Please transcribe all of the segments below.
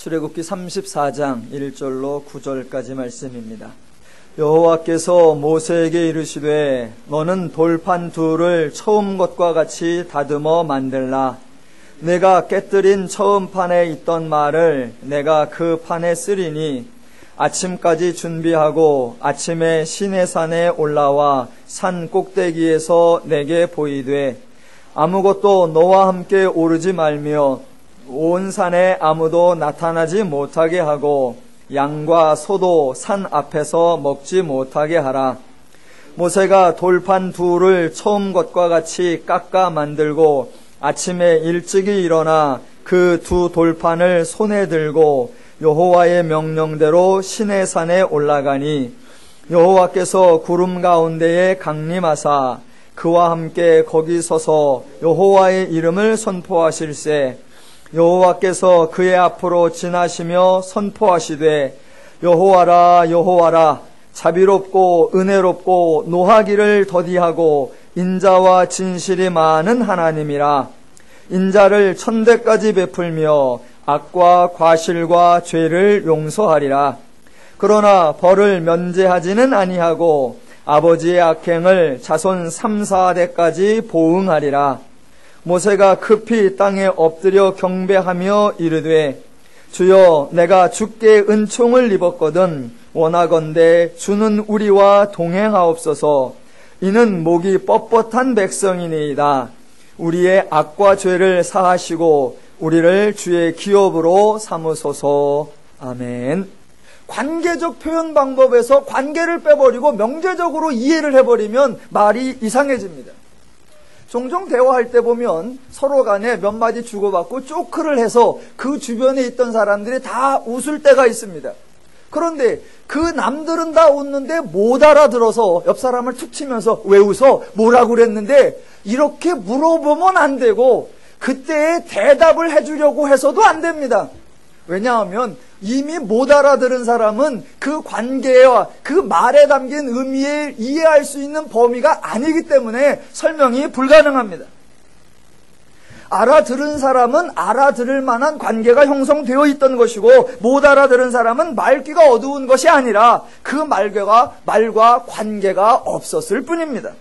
출애굽기 34장 1절로 9절까지 말씀입니다. 여호와께서 모세에게 이르시되 너는 돌판 둘을 처음 것과 같이 다듬어 만들라. 내가 깨뜨린 처음 판에 있던 말을 내가 그 판에 쓰리니 아침까지 준비하고 아침에 시내산에 올라와 산 꼭대기에서 내게 보이되 아무것도 너와 함께 오르지 말며 온 산에 아무도 나타나지 못하게 하고 양과 소도 산 앞에서 먹지 못하게 하라. 모세가 돌판 둘을 처음 것과 같이 깎아 만들고 아침에 일찍이 일어나 그 두 돌판을 손에 들고 여호와의 명령대로 시내산에 올라가니 여호와께서 구름 가운데에 강림하사 그와 함께 거기 서서 여호와의 이름을 선포하실세 여호와께서 그의 앞으로 지나시며 선포하시되 여호와라 여호와라 자비롭고 은혜롭고 노하기를 더디하고 인자와 진실이 많은 하나님이라. 인자를 천대까지 베풀며 악과 과실과 죄를 용서하리라. 그러나 벌을 면제하지는 아니하고 아버지의 악행을 자손 3, 4대까지 보응하리라. 모세가 급히 땅에 엎드려 경배하며 이르되 주여 내가 주께 은총을 입었거든 원하건대 주는 우리와 동행하옵소서. 이는 목이 뻣뻣한 백성이니이다. 우리의 악과 죄를 사하시고 우리를 주의 기업으로 삼으소서. 아멘. 관계적 표현 방법에서 관계를 빼버리고 명제적으로 이해를 해버리면 말이 이상해집니다. 종종 대화할 때 보면 서로 간에 몇 마디 주고받고 쪼크를 해서 그 주변에 있던 사람들이 다 웃을 때가 있습니다. 그런데 그 남들은 다 웃는데 못 알아들어서 옆 사람을 툭 치면서 왜 웃어? 뭐라고 그랬는데 이렇게 물어보면 안 되고 그때에 대답을 해주려고 해서도 안 됩니다. 왜냐하면 이미 못 알아들은 사람은 그 관계와 그 말에 담긴 의미에 이해할 수 있는 범위가 아니기 때문에 설명이 불가능합니다. 알아들은 사람은 알아들을 만한 관계가 형성되어 있던 것이고 못 알아들은 사람은 말귀가 어두운 것이 아니라 그 말과 관계가 없었을 뿐입니다.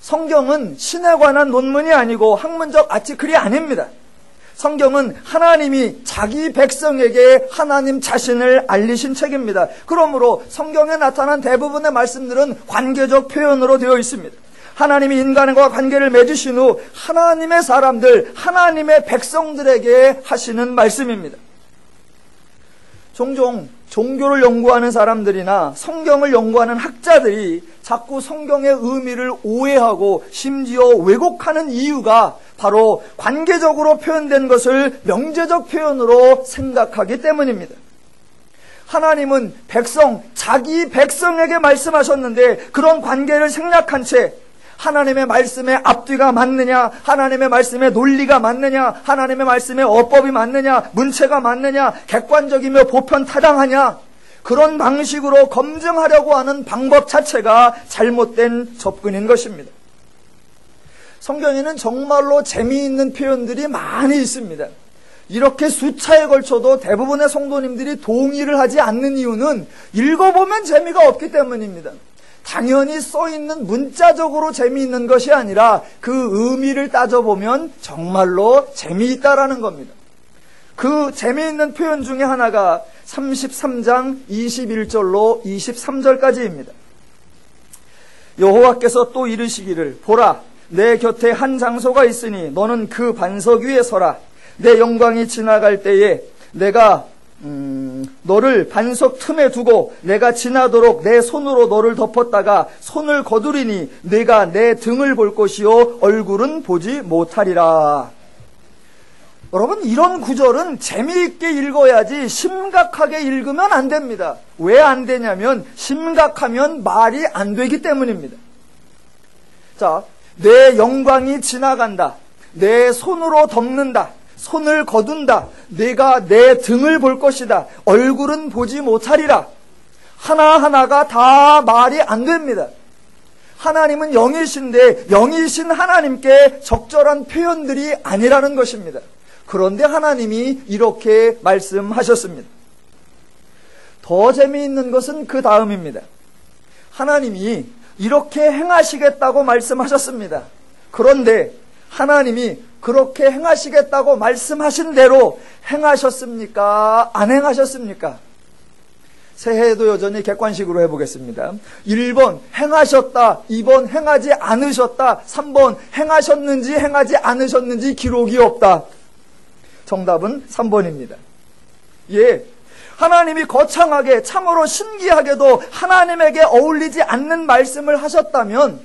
성경은 신에 관한 논문이 아니고 학문적 아티클이 아닙니다. 성경은 하나님이 자기 백성에게 하나님 자신을 알리신 책입니다. 그러므로 성경에 나타난 대부분의 말씀들은 관계적 표현으로 되어 있습니다. 하나님이 인간과 관계를 맺으신 후 하나님의 사람들, 하나님의 백성들에게 하시는 말씀입니다. 종종 종교를 연구하는 사람들이나 성경을 연구하는 학자들이 자꾸 성경의 의미를 오해하고 심지어 왜곡하는 이유가 바로 관계적으로 표현된 것을 명제적 표현으로 생각하기 때문입니다. 하나님은 자기 백성에게 말씀하셨는데 그런 관계를 생략한 채 하나님의 말씀에 앞뒤가 맞느냐, 하나님의 말씀에 논리가 맞느냐, 하나님의 말씀에 어법이 맞느냐, 문체가 맞느냐, 객관적이며 보편타당하냐, 그런 방식으로 검증하려고 하는 방법 자체가 잘못된 접근인 것입니다. 성경에는 정말로 재미있는 표현들이 많이 있습니다. 이렇게 수차에 걸쳐도 대부분의 성도님들이 동의를 하지 않는 이유는 읽어보면 재미가 없기 때문입니다. 당연히 써있는 문자적으로 재미있는 것이 아니라 그 의미를 따져보면 정말로 재미있다라는 겁니다. 그 재미있는 표현 중에 하나가 33장 21절로 23절까지입니다. 여호와께서 또 이르시기를 보라 내 곁에 한 장소가 있으니 너는 그 반석 위에 서라. 내 영광이 지나갈 때에 내가 너를 반석 틈에 두고 내가 지나도록 내 손으로 너를 덮었다가 손을 거두리니 네가 내 등을 볼 것이요 얼굴은 보지 못하리라. 여러분, 이런 구절은 재미있게 읽어야지 심각하게 읽으면 안 됩니다. 왜 안 되냐면 심각하면 말이 안 되기 때문입니다. 자, 내 영광이 지나간다. 내 손으로 덮는다. 손을 거둔다. 내가 내 등을 볼 것이다. 얼굴은 보지 못하리라. 하나하나가 다 말이 안 됩니다. 하나님은 영이신데 영이신 하나님께 적절한 표현들이 아니라는 것입니다. 그런데 하나님이 이렇게 말씀하셨습니다. 더 재미있는 것은 그 다음입니다. 하나님이 이렇게 행하시겠다고 말씀하셨습니다. 그런데 하나님이 그렇게 행하시겠다고 말씀하신 대로 행하셨습니까? 안 행하셨습니까? 새해에도 여전히 객관식으로 해보겠습니다. 1번 행하셨다, 2번 행하지 않으셨다, 3번 행하셨는지 행하지 않으셨는지 기록이 없다. 정답은 3번입니다. 예, 하나님이 거창하게 참으로 신기하게도 하나님에게 어울리지 않는 말씀을 하셨다면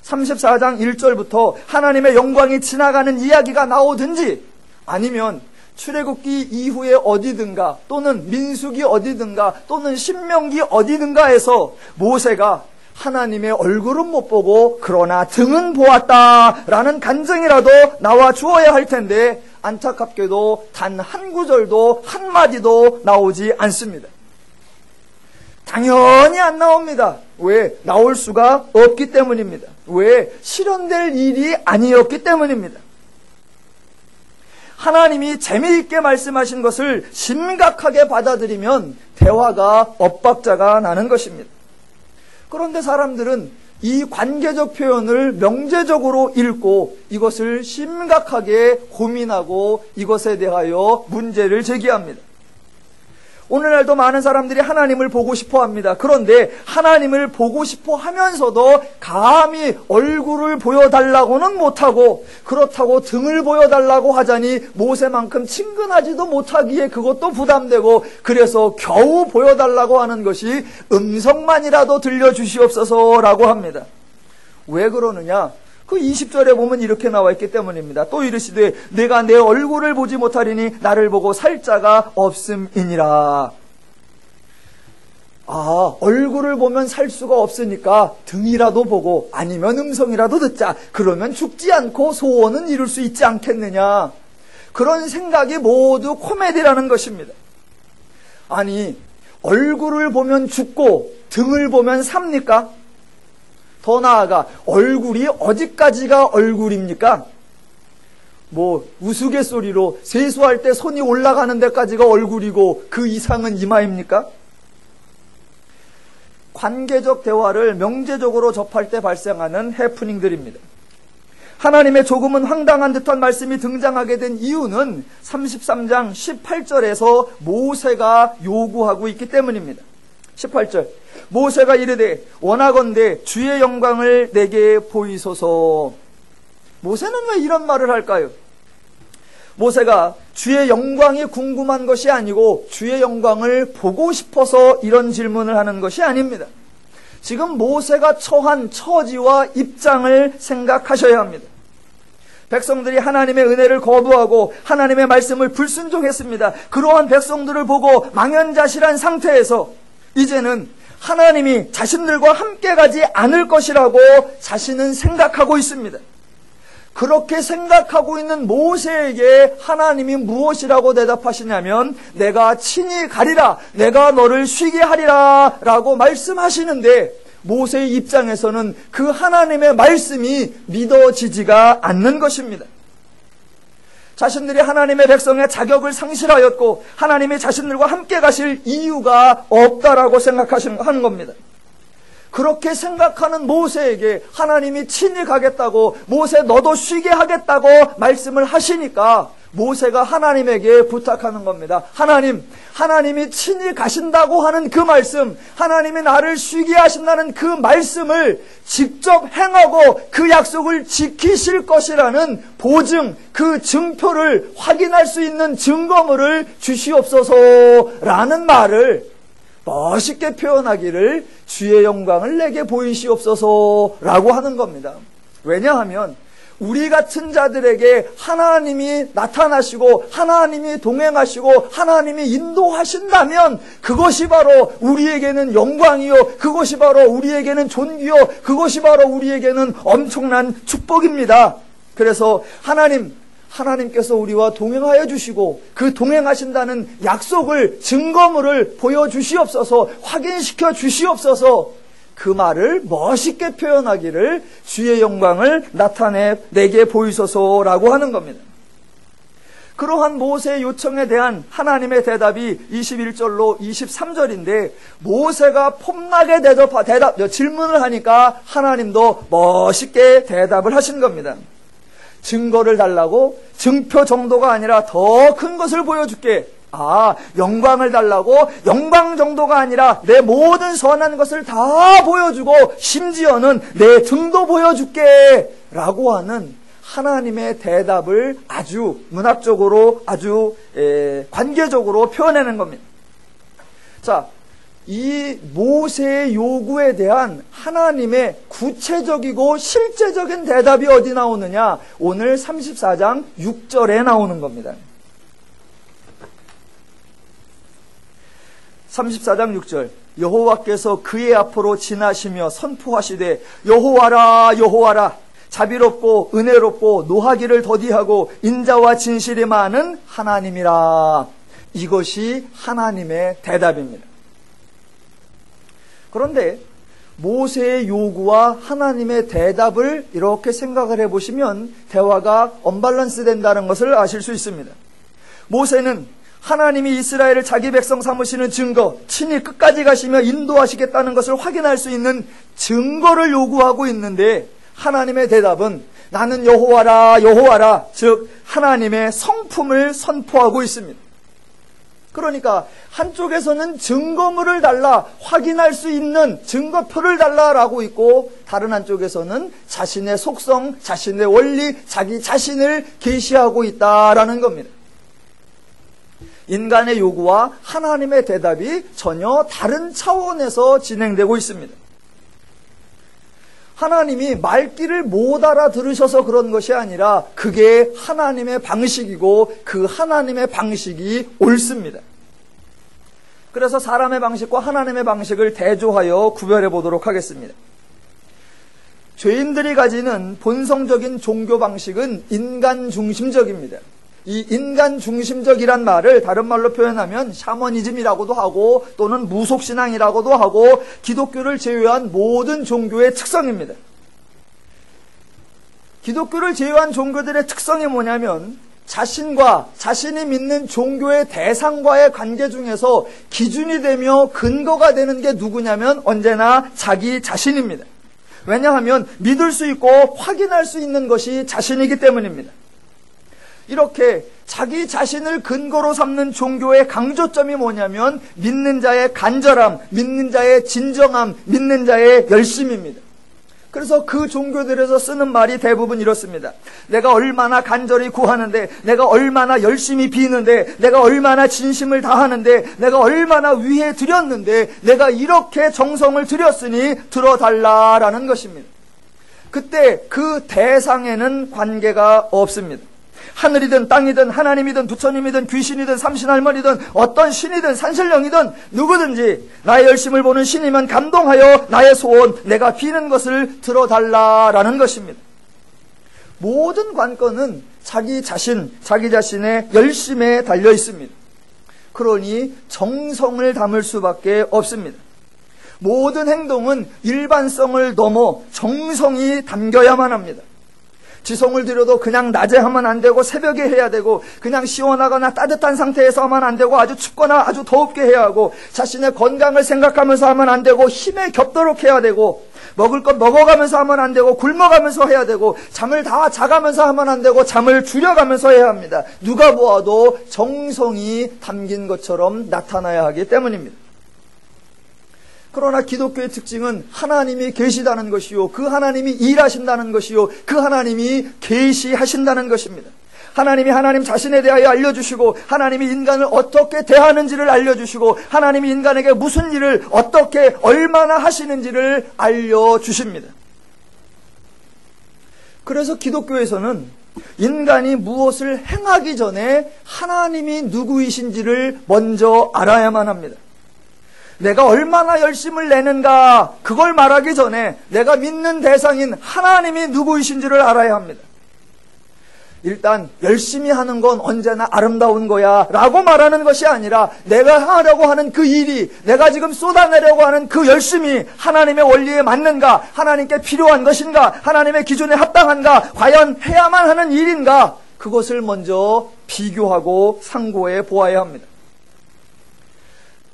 34장 1절부터 하나님의 영광이 지나가는 이야기가 나오든지 아니면 출애굽기 이후에 어디든가 또는 민수기 어디든가 또는 신명기 어디든가에서 모세가 하나님의 얼굴은 못 보고 그러나 등은 보았다라는 간증이라도 나와 주어야 할 텐데 안타깝게도 단 한 구절도 한마디도 나오지 않습니다. 당연히 안 나옵니다. 왜? 나올 수가 없기 때문입니다. 왜? 실현될 일이 아니었기 때문입니다. 하나님이 재미있게 말씀하신 것을 심각하게 받아들이면 대화가 엇박자가 나는 것입니다. 그런데 사람들은 이 관계적 표현을 명제적으로 읽고 이것을 심각하게 고민하고 이것에 대하여 문제를 제기합니다. 오늘날도 많은 사람들이 하나님을 보고 싶어 합니다. 그런데 하나님을 보고 싶어 하면서도 감히 얼굴을 보여달라고는 못하고 그렇다고 등을 보여달라고 하자니 모세만큼 친근하지도 못하기에 그것도 부담되고 그래서 겨우 보여달라고 하는 것이 음성만이라도 들려주시옵소서라고 합니다. 왜 그러느냐? 그 20절에 보면 이렇게 나와 있기 때문입니다. 또 이르시되 내가 내 얼굴을 보지 못하리니 나를 보고 살 자가 없음이니라. 얼굴을 보면 살 수가 없으니까 등이라도 보고 아니면 음성이라도 듣자. 그러면 죽지 않고 소원은 이룰 수 있지 않겠느냐. 그런 생각이 모두 코미디라는 것입니다. 아니, 얼굴을 보면 죽고 등을 보면 삽니까? 더 나아가 얼굴이 어디까지가 얼굴입니까? 우스갯소리로 세수할 때 손이 올라가는 데까지가 얼굴이고 그 이상은 이마입니까? 관계적 대화를 명제적으로 접할 때 발생하는 해프닝들입니다. 하나님의 조금은 황당한 듯한 말씀이 등장하게 된 이유는 33장 18절에서 모세가 요구하고 있기 때문입니다. 18절 모세가 이르되 원하건대 주의 영광을 내게 보이소서. 모세는 왜 이런 말을 할까요? 모세가 주의 영광이 궁금한 것이 아니고 주의 영광을 보고 싶어서 이런 질문을 하는 것이 아닙니다. 지금 모세가 처한 처지와 입장을 생각하셔야 합니다. 백성들이 하나님의 은혜를 거부하고 하나님의 말씀을 불순종했습니다. 그러한 백성들을 보고 망연자실한 상태에서 이제는 하나님이 자신들과 함께 가지 않을 것이라고 자신은 생각하고 있습니다. 그렇게 생각하고 있는 모세에게 하나님이 무엇이라고 대답하시냐면 내가 친히 가리라, 내가 너를 쉬게 하리라 라고 말씀하시는데 모세의 입장에서는 그 하나님의 말씀이 믿어지지가 않는 것입니다. 자신들이 하나님의 백성의 자격을 상실하였고 하나님이 자신들과 함께 가실 이유가 없다라고 생각하는 겁니다. 그렇게 생각하는 모세에게 하나님이 친히 가겠다고 모세 너도 쉬게 하겠다고 말씀을 하시니까 모세가 하나님에게 부탁하는 겁니다. 하나님이 친히 가신다고 하는 그 말씀, 하나님이 나를 쉬게 하신다는 그 말씀을 직접 행하고 그 약속을 지키실 것이라는 보증, 그 증표를 확인할 수 있는 증거물을 주시옵소서라는 말을 멋있게 표현하기를 주의 영광을 내게 보이시옵소서라고 하는 겁니다. 왜냐하면 우리 같은 자들에게 하나님이 나타나시고 하나님이 동행하시고 하나님이 인도하신다면 그것이 바로 우리에게는 영광이요, 그것이 바로 우리에게는 존귀요, 그것이 바로 우리에게는 엄청난 축복입니다. 그래서 하나님께서 우리와 동행하여 주시고 그 동행하신다는 약속을, 증거물을 보여주시옵소서, 확인시켜 주시옵소서, 그 말을 멋있게 표현하기를 주의 영광을 나타내 내게 보이소서라고 하는 겁니다. 그러한 모세의 요청에 대한 하나님의 대답이 21절로 23절인데 모세가 폼나게 질문을 하니까 하나님도 멋있게 대답을 하신 겁니다. 증거를 달라고? 증표 정도가 아니라 더 큰 것을 보여줄게. 영광을 달라고? 영광 정도가 아니라 내 모든 선한 것을 다 보여주고 심지어는 내 등도 보여줄게 라고 하는 하나님의 대답을 아주 문학적으로 아주 관계적으로 표현하는 겁니다. 자, 이 모세의 요구에 대한 하나님의 구체적이고 실제적인 대답이 어디 나오느냐? 오늘 34장 6절에 나오는 겁니다. 34장 6절 여호와께서 그의 앞으로 지나시며 선포하시되 여호와라 여호와라 자비롭고 은혜롭고 노하기를 더디하고 인자와 진실이 많은 하나님이라. 이것이 하나님의 대답입니다. 그런데 모세의 요구와 하나님의 대답을 이렇게 생각을 해보시면 대화가 언밸런스 된다는 것을 아실 수 있습니다. 모세는 하나님이 이스라엘을 자기 백성 삼으시는 증거, 친히 끝까지 가시며 인도하시겠다는 것을 확인할 수 있는 증거를 요구하고 있는데 하나님의 대답은 나는 여호와라 여호와라, 즉 하나님의 성품을 선포하고 있습니다. 그러니까 한쪽에서는 증거물을 달라, 확인할 수 있는 증거표를 달라라고 있고 다른 한쪽에서는 자신의 속성, 자신의 원리, 자기 자신을 계시하고 있다라는 겁니다. 인간의 요구와 하나님의 대답이 전혀 다른 차원에서 진행되고 있습니다. 하나님이 말귀를 못 알아들으셔서 그런 것이 아니라 그게 하나님의 방식이고 그 하나님의 방식이 옳습니다. 그래서 사람의 방식과 하나님의 방식을 대조하여 구별해 보도록 하겠습니다. 죄인들이 가지는 본성적인 종교 방식은 인간 중심적입니다. 이 인간 중심적이란 말을 다른 말로 표현하면 샤머니즘이라고도 하고 또는 무속신앙이라고도 하고 기독교를 제외한 모든 종교의 특성입니다. 기독교를 제외한 종교들의 특성이 뭐냐면 자신과 자신이 믿는 종교의 대상과의 관계 중에서 기준이 되며 근거가 되는 게 누구냐면 언제나 자기 자신입니다. 왜냐하면 믿을 수 있고 확인할 수 있는 것이 자신이기 때문입니다. 이렇게 자기 자신을 근거로 삼는 종교의 강조점이 뭐냐면 믿는 자의 간절함, 믿는 자의 진정함, 믿는 자의 열심입니다. 그래서 그 종교들에서 쓰는 말이 대부분 이렇습니다. 내가 얼마나 간절히 구하는데, 내가 얼마나 열심히 비는데, 내가 얼마나 진심을 다하는데, 내가 얼마나 위해 드렸는데, 내가 이렇게 정성을 들였으니 들어달라라는 것입니다. 그때 그 대상에는 관계가 없습니다. 하늘이든 땅이든 하나님이든 부처님이든 귀신이든 삼신할머니든 어떤 신이든 산신령이든 누구든지 나의 열심을 보는 신이면 감동하여 나의 소원, 내가 비는 것을 들어달라라는 것입니다. 모든 관건은 자기 자신, 자기 자신의 열심에 달려 있습니다. 그러니 정성을 담을 수밖에 없습니다. 모든 행동은 일반성을 넘어 정성이 담겨야만 합니다. 지성을 들여도 그냥 낮에 하면 안 되고 새벽에 해야 되고 그냥 시원하거나 따뜻한 상태에서 하면 안 되고 아주 춥거나 아주 덥게 해야 하고 자신의 건강을 생각하면서 하면 안 되고 힘에 겹도록 해야 되고 먹을 것 먹어가면서 하면 안 되고 굶어가면서 해야 되고 잠을 다 자가면서 하면 안 되고 잠을 줄여가면서 해야 합니다. 누가 보아도 정성이 담긴 것처럼 나타나야 하기 때문입니다. 그러나 기독교의 특징은 하나님이 계시다는 것이요, 그 하나님이 일하신다는 것이요, 그 하나님이 계시하신다는 것입니다. 하나님이 하나님 자신에 대하여 알려주시고 하나님이 인간을 어떻게 대하는지를 알려주시고 하나님이 인간에게 무슨 일을 어떻게 얼마나 하시는지를 알려주십니다. 그래서 기독교에서는 인간이 무엇을 행하기 전에 하나님이 누구이신지를 먼저 알아야만 합니다. 내가 얼마나 열심을 내는가 그걸 말하기 전에 내가 믿는 대상인 하나님이 누구이신지를 알아야 합니다. 일단 열심히 하는 건 언제나 아름다운 거야 라고 말하는 것이 아니라 내가 하려고 하는 그 일이, 내가 지금 쏟아내려고 하는 그 열심이 하나님의 원리에 맞는가, 하나님께 필요한 것인가, 하나님의 기준에 합당한가, 과연 해야만 하는 일인가, 그것을 먼저 비교하고 상고해 보아야 합니다.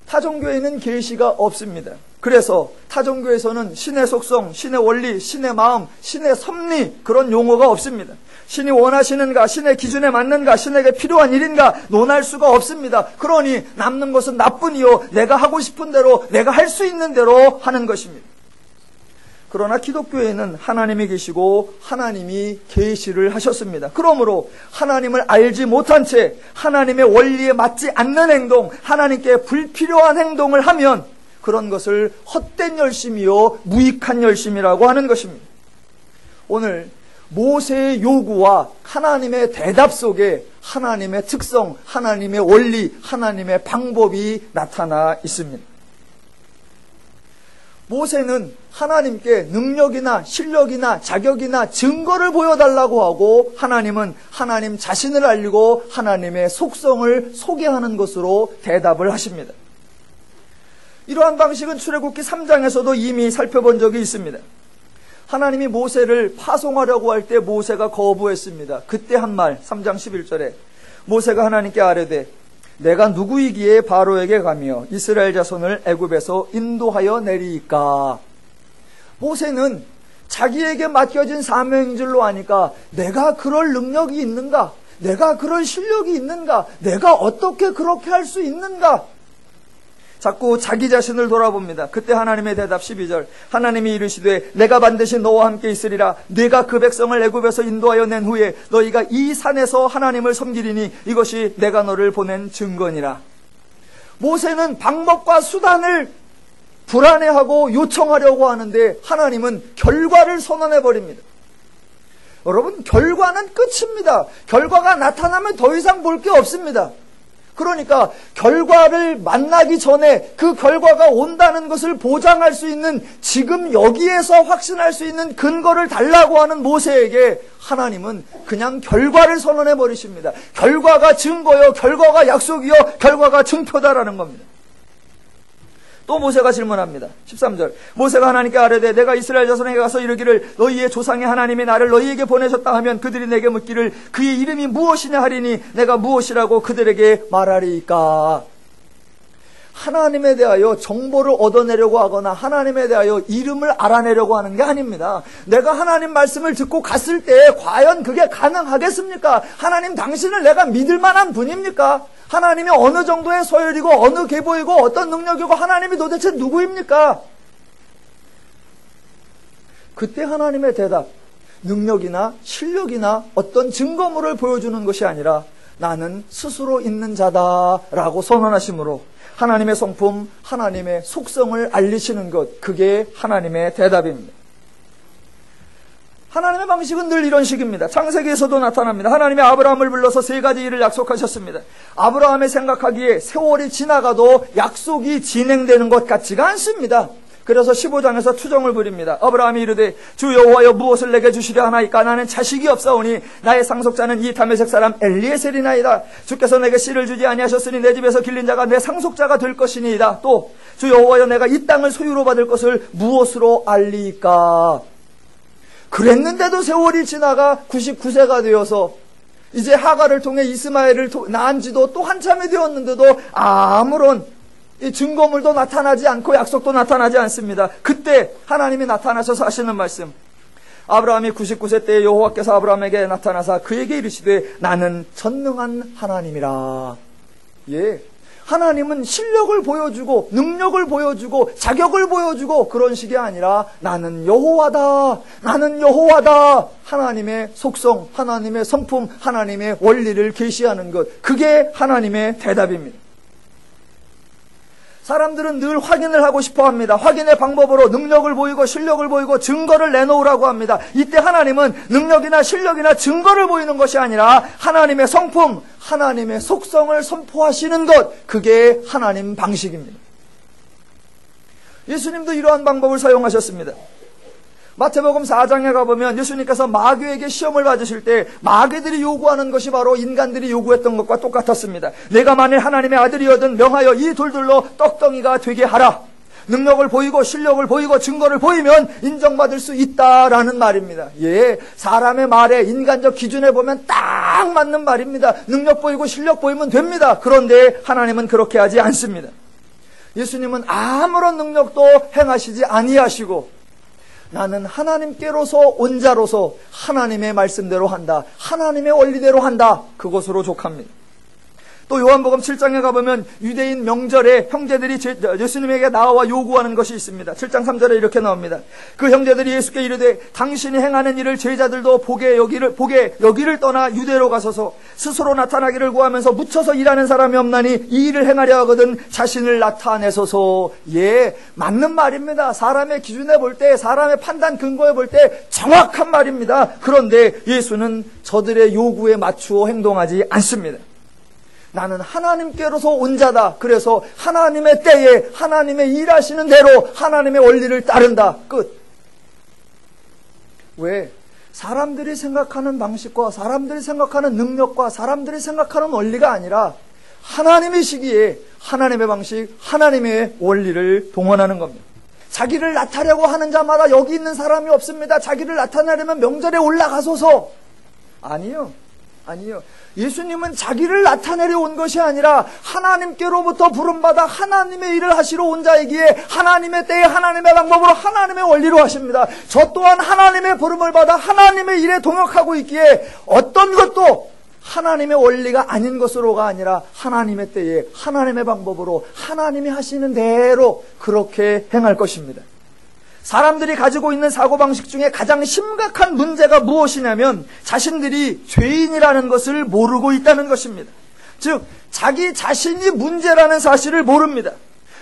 타종교에는 계시가 없습니다. 그래서 타종교에서는 신의 속성, 신의 원리, 신의 마음, 신의 섭리 그런 용어가 없습니다. 신이 원하시는가, 신의 기준에 맞는가, 신에게 필요한 일인가 논할 수가 없습니다. 그러니 남는 것은 나뿐이요 내가 하고 싶은 대로 내가 할 수 있는 대로 하는 것입니다. 그러나 기독교에는 하나님이 계시고 하나님이 계시를 하셨습니다. 그러므로 하나님을 알지 못한 채 하나님의 원리에 맞지 않는 행동, 하나님께 불필요한 행동을 하면 그런 것을 헛된 열심이요 무익한 열심이라고 하는 것입니다. 오늘 모세의 요구와 하나님의 대답 속에 하나님의 특성, 하나님의 원리, 하나님의 방법이 나타나 있습니다. 모세는 하나님께 능력이나 실력이나 자격이나 증거를 보여달라고 하고 하나님은 하나님 자신을 알리고 하나님의 속성을 소개하는 것으로 대답을 하십니다. 이러한 방식은 출애굽기 3장에서도 이미 살펴본 적이 있습니다. 하나님이 모세를 파송하려고 할 때 모세가 거부했습니다. 그때 한 말 3장 11절에 모세가 하나님께 아뢰되 내가 누구이기에 바로에게 가며 이스라엘 자손을 애굽에서 인도하여 내리이까. 모세는 자기에게 맡겨진 사명인 줄로 아니까 내가 그럴 능력이 있는가? 내가 그럴 실력이 있는가? 내가 어떻게 그렇게 할 수 있는가? 자꾸 자기 자신을 돌아봅니다. 그때 하나님의 대답 12절 하나님이 이르시되 내가 반드시 너와 함께 있으리라. 네가 그 백성을 애굽에서 인도하여 낸 후에 너희가 이 산에서 하나님을 섬기리니 이것이 내가 너를 보낸 증거니라. 모세는 방법과 수단을 불안해하고 요청하려고 하는데 하나님은 결과를 선언해버립니다. 여러분, 결과는 끝입니다. 결과가 나타나면 더 이상 볼 게 없습니다. 그러니까 결과를 만나기 전에 그 결과가 온다는 것을 보장할 수 있는 지금 여기에서 확신할 수 있는 근거를 달라고 하는 모세에게 하나님은 그냥 결과를 선언해 버리십니다. 결과가 증거요, 결과가 약속이요, 결과가 증표다라는 겁니다. 또 모세가 질문합니다. 13절 모세가 하나님께 아뢰되 내가 이스라엘 자손에게 가서 이르기를 너희의 조상의 하나님이 나를 너희에게 보내셨다 하면 그들이 내게 묻기를 그의 이름이 무엇이냐 하리니 내가 무엇이라고 그들에게 말하리이까. 하나님에 대하여 정보를 얻어내려고 하거나 하나님에 대하여 이름을 알아내려고 하는 게 아닙니다. 내가 하나님 말씀을 듣고 갔을 때 과연 그게 가능하겠습니까? 하나님 당신을 내가 믿을 만한 분입니까? 하나님이 어느 정도의 소열이고 어느 계보이고 어떤 능력이고 하나님이 도대체 누구입니까? 그때 하나님의 대답, 능력이나 실력이나 어떤 증거물을 보여주는 것이 아니라 나는 스스로 있는 자다라고 선언하심으로 하나님의 성품, 하나님의 속성을 알리시는 것, 그게 하나님의 대답입니다. 하나님의 방식은 늘 이런 식입니다. 창세기에서도 나타납니다. 하나님이 아브라함을 불러서 세 가지 일을 약속하셨습니다. 아브라함의 생각하기에 세월이 지나가도 약속이 진행되는 것 같지가 않습니다. 그래서 15장에서 투정을 부립니다. 아브라함이 이르되 주 여호와여 무엇을 내게 주시려 하나이까 나는 자식이 없사오니 나의 상속자는 이 다메섹 사람 엘리에셀이나이다. 주께서 내게 씨를 주지 아니하셨으니 내 집에서 길린 자가 내 상속자가 될 것이니이다. 또 주 여호와여 내가 이 땅을 소유로 받을 것을 무엇으로 알리이까. 그랬는데도 세월이 지나가 99세가 되어서 이제 하가를 통해 이스마엘을 낳은 지도 또 한참이 되었는데도 아무런 이 증거물도 나타나지 않고 약속도 나타나지 않습니다. 그때 하나님이 나타나셔서 하시는 말씀, 아브라함이 99세 때 여호와께서 아브라함에게 나타나사 그에게 이르시되 나는 전능한 하나님이라. 예, 하나님은 실력을 보여주고 능력을 보여주고 자격을 보여주고 그런 식이 아니라 나는 여호와다, 나는 여호와다. 하나님의 속성, 하나님의 성품, 하나님의 원리를 계시하는 것, 그게 하나님의 대답입니다. 사람들은 늘 확인을 하고 싶어 합니다. 확인의 방법으로 능력을 보이고 실력을 보이고 증거를 내놓으라고 합니다. 이때 하나님은 능력이나 실력이나 증거를 보이는 것이 아니라 하나님의 성품, 하나님의 속성을 선포하시는 것, 그게 하나님 방식입니다. 예수님도 이러한 방법을 사용하셨습니다. 마태복음 4장에 가보면 예수님께서 마귀에게 시험을 받으실 때 마귀들이 요구하는 것이 바로 인간들이 요구했던 것과 똑같았습니다. 내가 만일 하나님의 아들이거든 명하여 이 돌들로 떡덩이가 되게 하라. 능력을 보이고 실력을 보이고 증거를 보이면 인정받을 수 있다라는 말입니다. 예, 사람의 말에 인간적 기준에 보면 딱 맞는 말입니다. 능력 보이고 실력 보이면 됩니다. 그런데 하나님은 그렇게 하지 않습니다. 예수님은 아무런 능력도 행하시지 아니하시고 나는 하나님께로서 온 자로서 하나님의 말씀대로 한다. 하나님의 원리대로 한다. 그것으로 족합니다. 또 요한복음 7장에 가보면 유대인 명절에 형제들이 예수님에게 나와 요구하는 것이 있습니다. 7장 3절에 이렇게 나옵니다. 그 형제들이 예수께 이르되 당신이 행하는 일을 제자들도 보게 여기를 떠나 유대로 가소서. 스스로 나타나기를 구하면서 묻혀서 일하는 사람이 없나니 이 일을 행하려 하거든 자신을 나타내소서. 예, 맞는 말입니다. 사람의 기준에 볼 때, 사람의 판단 근거에 볼 때 정확한 말입니다. 그런데 예수는 저들의 요구에 맞추어 행동하지 않습니다. 나는 하나님께로서 온 자다. 그래서 하나님의 때에 하나님의 일하시는 대로 하나님의 원리를 따른다. 끝. 왜? 사람들이 생각하는 방식과 사람들이 생각하는 능력과 사람들이 생각하는 원리가 아니라 하나님이시기에 하나님의 방식, 하나님의 원리를 동원하는 겁니다. 자기를 나타내려고 하는 자마다 여기 있는 사람이 없습니다. 자기를 나타내려면 명절에 올라가소서. 아니요. 예수님은 자기를 나타내려 온 것이 아니라 하나님께로부터 부름받아 하나님의 일을 하시러 온 자이기에 하나님의 때에 하나님의 방법으로 하나님의 원리로 하십니다. 저 또한 하나님의 부름을 받아 하나님의 일에 동역하고 있기에 어떤 것도 하나님의 원리가 아닌 것으로가 아니라 하나님의 때에 하나님의 방법으로 하나님이 하시는 대로 그렇게 행할 것입니다. 사람들이 가지고 있는 사고방식 중에 가장 심각한 문제가 무엇이냐면 자신들이 죄인이라는 것을 모르고 있다는 것입니다. 즉 자기 자신이 문제라는 사실을 모릅니다.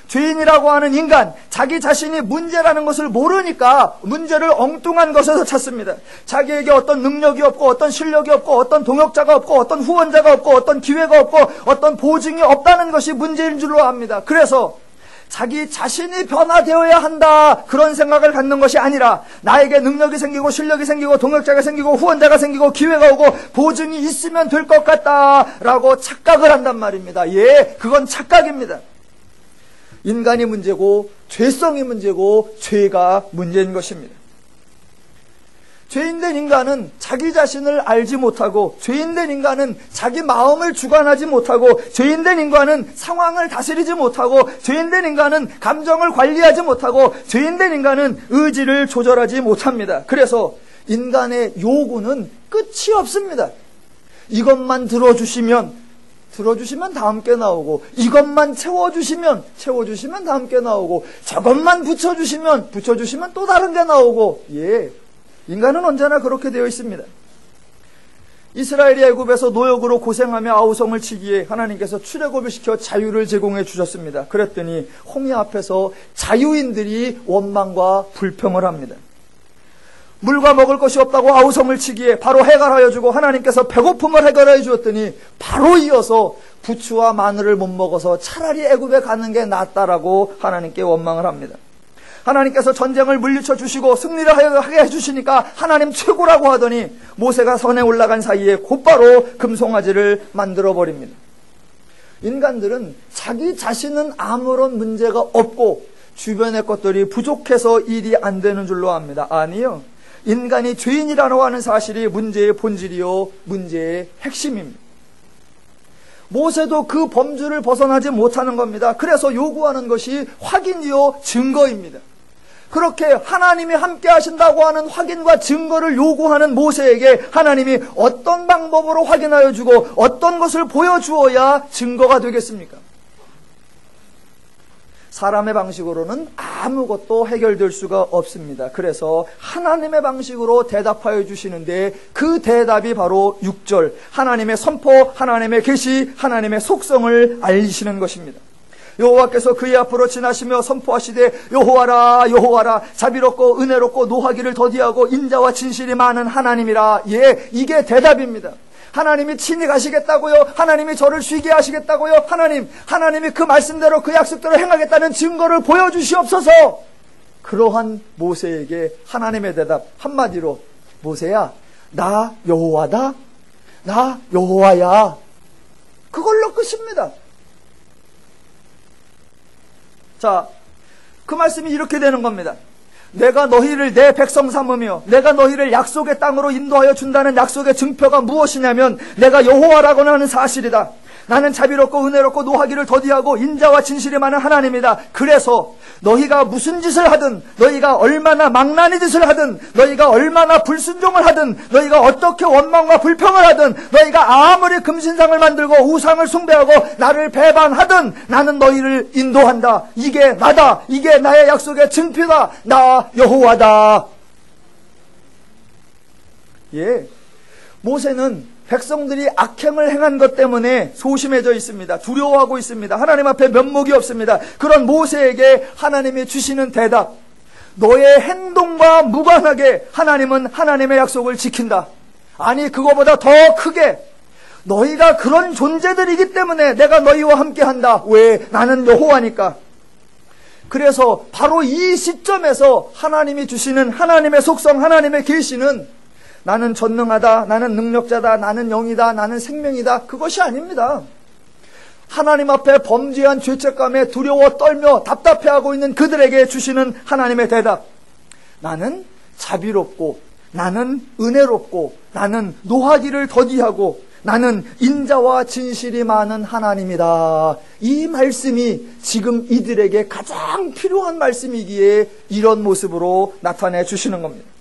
죄인이라고 하는 인간, 자기 자신이 문제라는 것을 모르니까 문제를 엉뚱한 것에서 찾습니다. 자기에게 어떤 능력이 없고 어떤 실력이 없고 어떤 동역자가 없고 어떤 후원자가 없고 어떤 기회가 없고 어떤 보증이 없다는 것이 문제인 줄로 압니다. 그래서 자기 자신이 변화되어야 한다 그런 생각을 갖는 것이 아니라 나에게 능력이 생기고 실력이 생기고 동역자가 생기고 후원자가 생기고 기회가 오고 보증이 있으면 될 것 같다라고 착각을 한단 말입니다. 예, 그건 착각입니다. 인간이 문제고 죄성이 문제고 죄가 문제인 것입니다. 죄인된 인간은 자기 자신을 알지 못하고 죄인된 인간은 자기 마음을 주관하지 못하고 죄인된 인간은 상황을 다스리지 못하고 죄인된 인간은 감정을 관리하지 못하고 죄인된 인간은 의지를 조절하지 못합니다. 그래서 인간의 요구는 끝이 없습니다. 이것만 들어주시면 다음 게 나오고 이것만 채워주시면 다음 게 나오고 저것만 붙여주시면 또 다른 게 나오고 예. 인간은 언제나 그렇게 되어 있습니다. 이스라엘이 애굽에서 노역으로 고생하며 아우성을 치기에 하나님께서 출애굽을 시켜 자유를 제공해 주셨습니다. 그랬더니 홍해 앞에서 자유인들이 원망과 불평을 합니다. 물과 먹을 것이 없다고 아우성을 치기에 바로 해결하여 주고 하나님께서 배고픔을 해결해 주었더니 바로 이어서 부추와 마늘을 못 먹어서 차라리 애굽에 가는 게 낫다라고 하나님께 원망을 합니다. 하나님께서 전쟁을 물리쳐 주시고 승리를 하게 해주시니까 하나님 최고라고 하더니 모세가 선에 올라간 사이에 곧바로 금송아지를 만들어버립니다. 인간들은 자기 자신은 아무런 문제가 없고 주변의 것들이 부족해서 일이 안 되는 줄로 압니다. 아니요. 인간이 죄인이라고 하는 사실이 문제의 본질이요 문제의 핵심입니다. 모세도 그 범주를 벗어나지 못하는 겁니다. 그래서 요구하는 것이 확인이요 증거입니다. 그렇게 하나님이 함께 하신다고 하는 확인과 증거를 요구하는 모세에게 하나님이 어떤 방법으로 확인하여 주고 어떤 것을 보여주어야 증거가 되겠습니까? 사람의 방식으로는 아무것도 해결될 수가 없습니다. 그래서 하나님의 방식으로 대답하여 주시는데 그 대답이 바로 6절 하나님의 선포, 하나님의 계시, 하나님의 속성을 알리시는 것입니다. 여호와께서 그의 앞으로 지나시며 선포하시되 여호와라 여호와라 자비롭고 은혜롭고 노하기를 더디하고 인자와 진실이 많은 하나님이라. 예, 이게 대답입니다. 하나님이 친히 가시겠다고요? 하나님이 저를 쉬게 하시겠다고요? 하나님이 그 말씀대로 그 약속대로 행하겠다는 증거를 보여주시옵소서. 그러한 모세에게 하나님의 대답 한마디로 모세야 나 여호와다. 나 여호와야. 그걸로 끝입니다. 자, 그 말씀이 이렇게 되는 겁니다. 내가 너희를 내 백성 삼으며 내가 너희를 약속의 땅으로 인도하여 준다는 약속의 증표가 무엇이냐면 내가 여호와라고 하는 사실이다. 나는 자비롭고 은혜롭고 노하기를 더디하고 인자와 진실이 많은 하나님이다. 그래서 너희가 무슨 짓을 하든, 너희가 얼마나 망나니 짓을 하든, 너희가 얼마나 불순종을 하든, 너희가 어떻게 원망과 불평을 하든, 너희가 아무리 금신상을 만들고 우상을 숭배하고 나를 배반하든 나는 너희를 인도한다. 이게 나다. 이게 나의 약속의 증표다. 나 여호와다. 예, 모세는 백성들이 악행을 행한 것 때문에 소심해져 있습니다. 두려워하고 있습니다. 하나님 앞에 면목이 없습니다. 그런 모세에게 하나님이 주시는 대답, 너의 행동과 무관하게 하나님은 하나님의 약속을 지킨다. 아니, 그거보다 더 크게 너희가 그런 존재들이기 때문에 내가 너희와 함께한다. 왜? 나는 여호와니까. 그래서 바로 이 시점에서 하나님이 주시는 하나님의 속성, 하나님의 계시는 나는 전능하다, 나는 능력자다, 나는 영이다, 나는 생명이다, 그것이 아닙니다. 하나님 앞에 범죄한 죄책감에 두려워 떨며 답답해하고 있는 그들에게 주시는 하나님의 대답, 나는 자비롭고 나는 은혜롭고 나는 노하기를 더디하고 나는 인자와 진실이 많은 하나님이다. 이 말씀이 지금 이들에게 가장 필요한 말씀이기에 이런 모습으로 나타내 주시는 겁니다.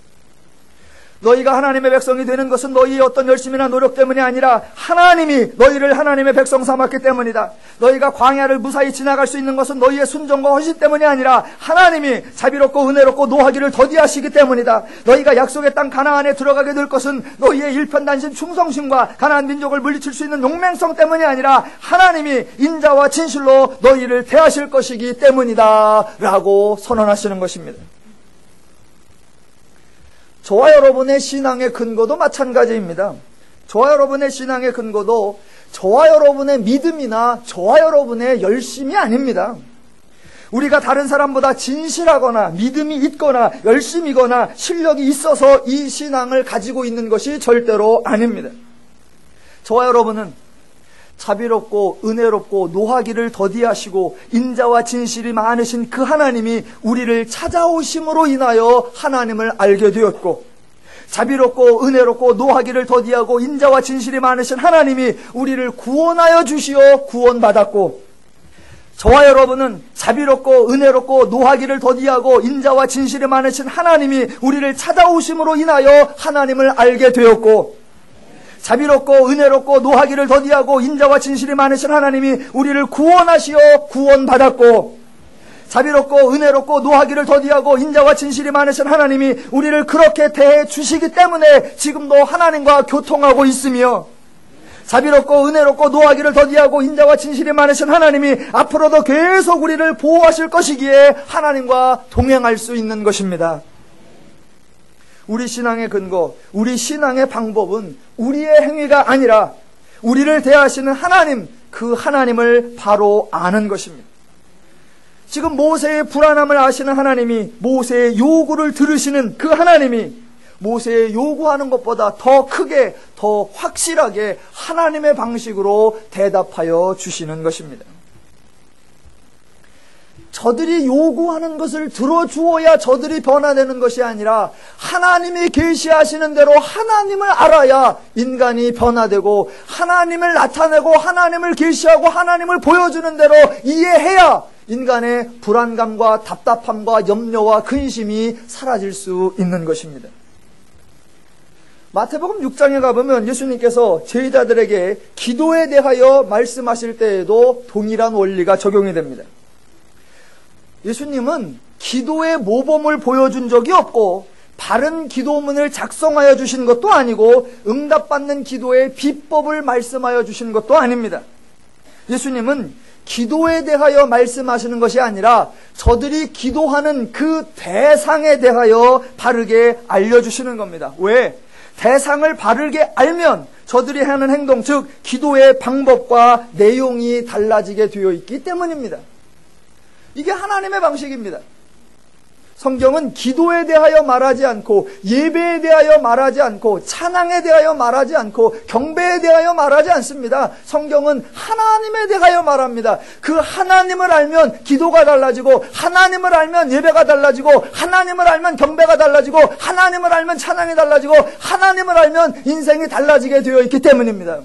너희가 하나님의 백성이 되는 것은 너희의 어떤 열심이나 노력 때문이 아니라 하나님이 너희를 하나님의 백성 삼았기 때문이다. 너희가 광야를 무사히 지나갈 수 있는 것은 너희의 순종과 헌신 때문이 아니라 하나님이 자비롭고 은혜롭고 노하기를 더디하시기 때문이다. 너희가 약속의 땅 가나안에 들어가게 될 것은 너희의 일편단심 충성심과 가나안 민족을 물리칠 수 있는 용맹성 때문이 아니라 하나님이 인자와 진실로 너희를 대하실 것이기 때문이다 라고 선언하시는 것입니다. 저와 여러분의 신앙의 근거도 마찬가지입니다. 저와 여러분의 신앙의 근거도 저와 여러분의 믿음이나 저와 여러분의 열심이 아닙니다. 우리가 다른 사람보다 진실하거나 믿음이 있거나 열심이거나 실력이 있어서 이 신앙을 가지고 있는 것이 절대로 아닙니다. 저와 여러분은 자비롭고 은혜롭고 노하기를 더디하시고 인자와 진실이 많으신 그 하나님이 우리를 찾아오심으로 인하여 하나님을 알게 되었고, 자비롭고 은혜롭고 노하기를 더디하고 인자와 진실이 많으신 하나님이 우리를 구원하여 주시어 구원받았고, 저와 여러분은 자비롭고 은혜롭고 노하기를 더디하고 인자와 진실이 많으신 하나님이 우리를 찾아오심으로 인하여 하나님을 알게 되었고, 자비롭고 은혜롭고 노하기를 더디하고 인자와 진실이 많으신 하나님이 우리를 구원하시어 구원받았고, 자비롭고 은혜롭고 노하기를 더디하고 인자와 진실이 많으신 하나님이 우리를 그렇게 대해 주시기 때문에 지금도 하나님과 교통하고 있으며, 자비롭고 은혜롭고 노하기를 더디하고 인자와 진실이 많으신 하나님이 앞으로도 계속 우리를 보호하실 것이기에 하나님과 동행할 수 있는 것입니다. 우리 신앙의 근거, 우리 신앙의 방법은 우리의 행위가 아니라 우리를 대하시는 하나님, 그 하나님을 바로 아는 것입니다. 지금 모세의 불안함을 아시는 하나님이, 모세의 요구를 들으시는 그 하나님이 모세의 요구하는 것보다 더 크게, 더 확실하게 하나님의 방식으로 대답하여 주시는 것입니다. 저들이 요구하는 것을 들어주어야 저들이 변화되는 것이 아니라 하나님이 계시하시는 대로 하나님을 알아야 인간이 변화되고, 하나님을 나타내고 하나님을 계시하고 하나님을 보여주는 대로 이해해야 인간의 불안감과 답답함과 염려와 근심이 사라질 수 있는 것입니다. 마태복음 6장에 가보면 예수님께서 제자들에게 기도에 대하여 말씀하실 때에도 동일한 원리가 적용이 됩니다. 예수님은 기도의 모범을 보여준 적이 없고 바른 기도문을 작성하여 주신 것도 아니고 응답받는 기도의 비법을 말씀하여 주신 것도 아닙니다. 예수님은 기도에 대하여 말씀하시는 것이 아니라 저들이 기도하는 그 대상에 대하여 바르게 알려주시는 겁니다. 왜? 대상을 바르게 알면 저들이 하는 행동, 즉 기도의 방법과 내용이 달라지게 되어 있기 때문입니다. 이게 하나님의 방식입니다. 성경은 기도에 대하여 말하지 않고, 예배에 대하여 말하지 않고, 찬양에 대하여 말하지 않고, 경배에 대하여 말하지 않습니다. 성경은 하나님에 대하여 말합니다. 그 하나님을 알면 기도가 달라지고, 하나님을 알면 예배가 달라지고, 하나님을 알면 경배가 달라지고, 하나님을 알면 찬양이 달라지고, 하나님을 알면 인생이 달라지게 되어 있기 때문입니다.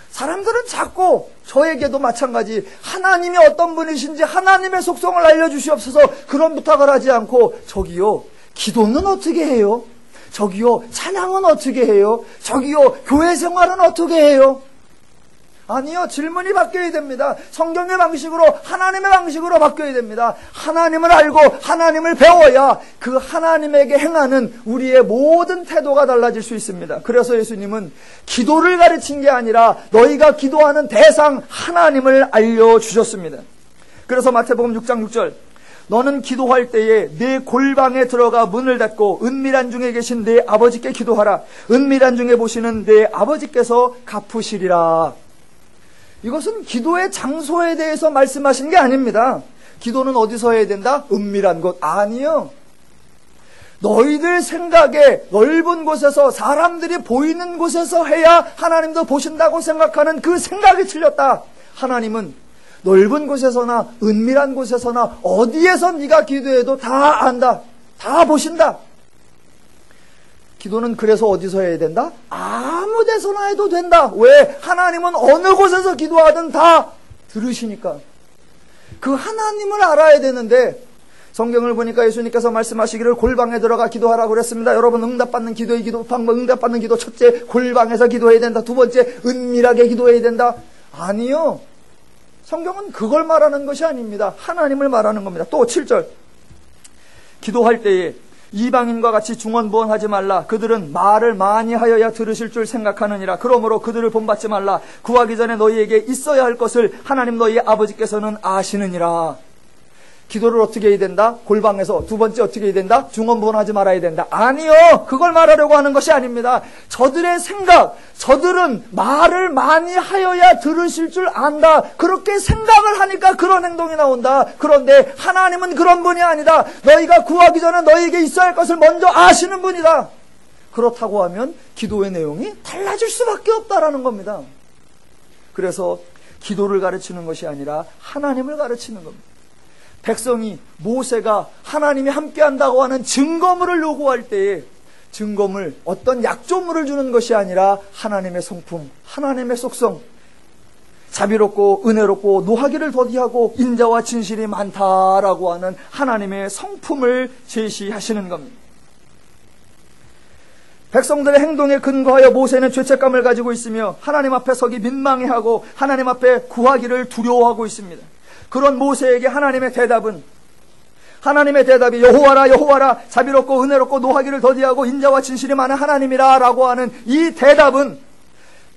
사람들은 자꾸 저에게도 마찬가지 하나님이 어떤 분이신지 하나님의 속성을 알려주시옵소서 그런 부탁을 하지 않고, 저기요 기도는 어떻게 해요? 저기요 찬양은 어떻게 해요? 저기요 교회 생활은 어떻게 해요? 아니요, 질문이 바뀌어야 됩니다. 성경의 방식으로, 하나님의 방식으로 바뀌어야 됩니다. 하나님을 알고 하나님을 배워야 그 하나님에게 행하는 우리의 모든 태도가 달라질 수 있습니다. 그래서 예수님은 기도를 가르친 게 아니라 너희가 기도하는 대상 하나님을 알려주셨습니다. 그래서 마태복음 6장 6절, 너는 기도할 때에 내 골방에 들어가 문을 닫고 은밀한 중에 계신 내 아버지께 기도하라. 은밀한 중에 보시는 내 아버지께서 갚으시리라. 이것은 기도의 장소에 대해서 말씀하신 게 아닙니다. 기도는 어디서 해야 된다? 은밀한 곳. 아니요. 너희들 생각에 넓은 곳에서, 사람들이 보이는 곳에서 해야 하나님도 보신다고 생각하는 그 생각이 틀렸다. 하나님은 넓은 곳에서나 은밀한 곳에서나 어디에서 네가 기도해도 다 안다. 다 보신다. 기도는 그래서 어디서 해야 된다? 아무 데서나 해도 된다. 왜? 하나님은 어느 곳에서 기도하든 다 들으시니까. 그 하나님을 알아야 되는데, 성경을 보니까 예수님께서 말씀하시기를 골방에 들어가 기도하라고 그랬습니다. 여러분, 응답받는 기도의 방법, 응답받는 기도, 첫째 골방에서 기도해야 된다. 두 번째 은밀하게 기도해야 된다. 아니요, 성경은 그걸 말하는 것이 아닙니다. 하나님을 말하는 겁니다. 또 7절, 기도할 때에 이방인과 같이 중언부언하지 말라. 그들은 말을 많이 하여야 들으실 줄 생각하느니라. 그러므로 그들을 본받지 말라. 구하기 전에 너희에게 있어야 할 것을 하나님 너희의 아버지께서는 아시느니라. 기도를 어떻게 해야 된다? 골방에서. 두 번째 어떻게 해야 된다? 중언부언하지 말아야 된다. 아니요, 그걸 말하려고 하는 것이 아닙니다. 저들의 생각, 저들은 말을 많이 하여야 들으실 줄 안다. 그렇게 생각을 하니까 그런 행동이 나온다. 그런데 하나님은 그런 분이 아니다. 너희가 구하기 전에 너희에게 있어야 할 것을 먼저 아시는 분이다. 그렇다고 하면 기도의 내용이 달라질 수밖에 없다라는 겁니다. 그래서 기도를 가르치는 것이 아니라 하나님을 가르치는 겁니다. 백성이, 모세가 하나님이 함께한다고 하는 증거물을 요구할 때에 증거물, 어떤 약조물을 주는 것이 아니라 하나님의 성품, 하나님의 속성, 자비롭고 은혜롭고 노하기를 더디하고 인자와 진실이 많다라고 하는 하나님의 성품을 제시하시는 겁니다. 백성들의 행동에 근거하여 모세는 죄책감을 가지고 있으며 하나님 앞에 서기 민망해하고 하나님 앞에 구하기를 두려워하고 있습니다. 그런 모세에게 하나님의 대답이 여호와라 여호와라 자비롭고 은혜롭고 노하기를 더디하고 인자와 진실이 많은 하나님이라 라고 하는 이 대답은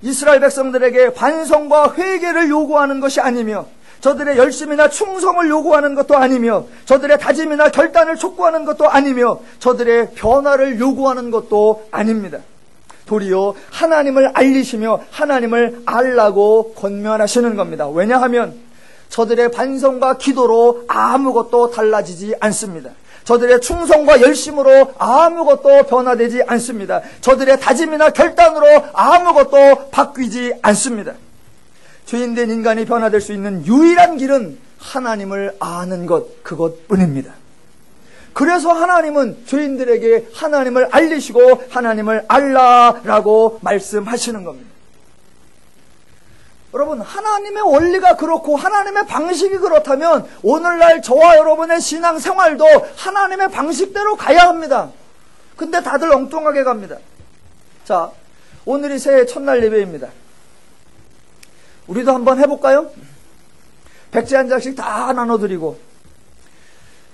이스라엘 백성들에게 반성과 회개를 요구하는 것이 아니며, 저들의 열심이나 충성을 요구하는 것도 아니며, 저들의 다짐이나 결단을 촉구하는 것도 아니며, 저들의 변화를 요구하는 것도 아닙니다. 도리어 하나님을 알리시며 하나님을 알라고 권면하시는 겁니다. 왜냐하면 저들의 반성과 기도로 아무것도 달라지지 않습니다. 저들의 충성과 열심으로 아무것도 변화되지 않습니다. 저들의 다짐이나 결단으로 아무것도 바뀌지 않습니다. 죄인된 인간이 변화될 수 있는 유일한 길은 하나님을 아는 것, 그것뿐입니다. 그래서 하나님은 죄인들에게 하나님을 알리시고 하나님을 알라라고 말씀하시는 겁니다. 여러분, 하나님의 원리가 그렇고 하나님의 방식이 그렇다면 오늘날 저와 여러분의 신앙생활도 하나님의 방식대로 가야 합니다. 근데 다들 엉뚱하게 갑니다. 자, 오늘이 새해 첫날 예배입니다. 우리도 한번 해볼까요? 백지 한 장씩 다 나눠드리고.